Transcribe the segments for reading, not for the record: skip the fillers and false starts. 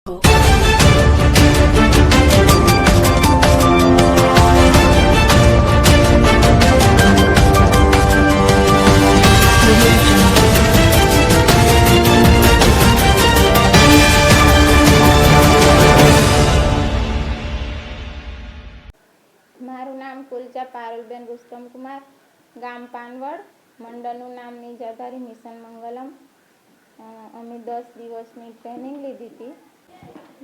મારું નામ કુલચા પારુલબેન રુસ્તમકુમાર, ગામ પાનવડ, મંડળનું નામ નિજાધારી મિશન મંગલમ. અમે 10 દિવસની ટ્રેનિંગ લીધી હતી.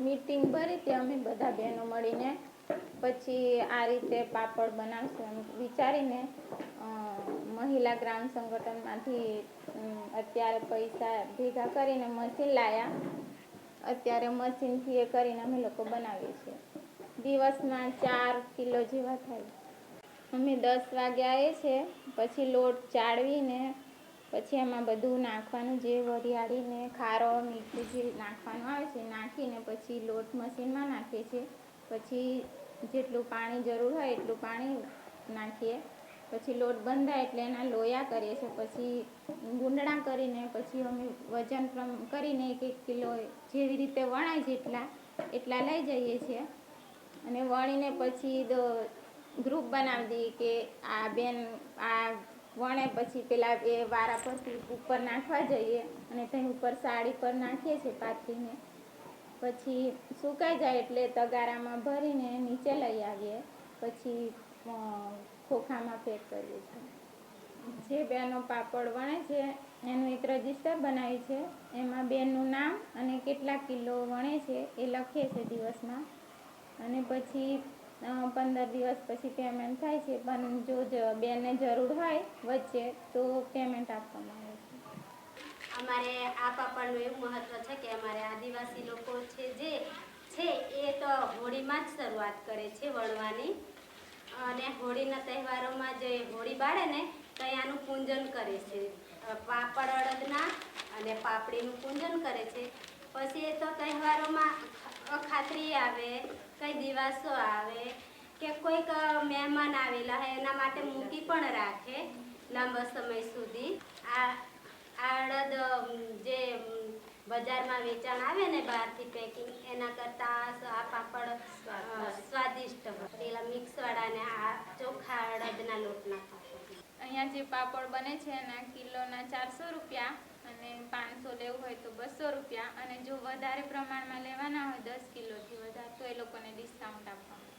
મીટિંગ ભરી હતી અમે બધા બહેનો મળીને. પછી આ રીતે પાપડ બનાવશું એમ વિચારીને મહિલા ગ્રામ સંગઠનમાંથી અત્યારે પૈસા ભેગા કરીને મશીન લાવ્યા. અત્યારે મશીનથી એ કરીને અમે લોકો બનાવીએ છીએ. દિવસમાં 4 કિલો જેવા થાય. અમે 10 વાગે આવીએ છીએ. પછી લોટ ચાળવીને પછી એમાં બધું નાખવાનું, જે વરિયાળીને ખારો મીઠું જે નાખવાનું આવે છે નાખીને પછી લોટ મશીનમાં નાખીએ છીએ. પછી જેટલું પાણી જરૂર હોય એટલું પાણી નાખીએ. પછી લોટ બંધાય એટલે એના લોયા કરીએ છીએ. પછી ગુંદડા કરીને પછી અમે વજન કરીને 1-1 કિલો જેવી રીતે વણાય એટલા લઈ જઈએ છીએ. અને વણીને પછી ગ્રુપ બનાવી દઈએ કે આ બેન આ વણે પછી પેલા એ વારા પરથી ઉપર નાખવા જઈએ અને તેની ઉપર સાડી પર નાખીએ છીએ પાથરીને. પછી સુકાઈ જાય એટલે તગારામાં ભરીને નીચે લઈ આવીએ. પછી ખોખામાં પેક કરીએ છીએ. જે બેનો પાપડ વણે છે એનું એક રજીસ્ટર બનાવ્યું છે. એમાં બેનનું નામ અને કેટલા કિલો વણે છે એ લખીએ છીએ દિવસમાં. અને પછી 15 દિવસ પછી પેમેન્ટ થાય છે. પણ જો બેનને જરૂર હોય વચ્ચે તો પેમેન્ટ આપવામાં આવે છે. અમારે આ પાપડનું એવું મહત્વ છે કે અમારે આદિવાસી લોકો છે જે છે એ તો હોળીમાં જ શરૂઆત કરે છે વણવાની. અને હોળીના તહેવારોમાં જે હોળી બાળે ને ત્યાં આનું પૂજન કરે છે. પાપડ અડદના અને પાપડીનું પૂજન કરે છે. પછી એ તો તહેવારોમાં અખાત્રી આવે, કંઈ દિવાસો આવે કે કોઈક મહેમાન આવેલા હોય એના માટે મૂકી પણ રાખે લાંબા સમય સુધી. આ અડદ જે બજારમાં વેચાણ આવે ને બહારથી પેકિંગ, એના કરતાં આ પાપડ સ્વાદિષ્ટ હોય. પેલા મિક્સવાળા ને આ ચોખ્ખા અડદના લોટના પાપડ. અહીંયા જે પાપડ બને છે એના કિલોના 400 રૂપિયા અને 500 લેવું હોય તો 200 રૂપિયા. અને જો વધારે પ્રમાણમાં લેવાના હોય 10 કિલોથી વધારે તો એ લોકોને ડિસ્કાઉન્ટ આપવામાં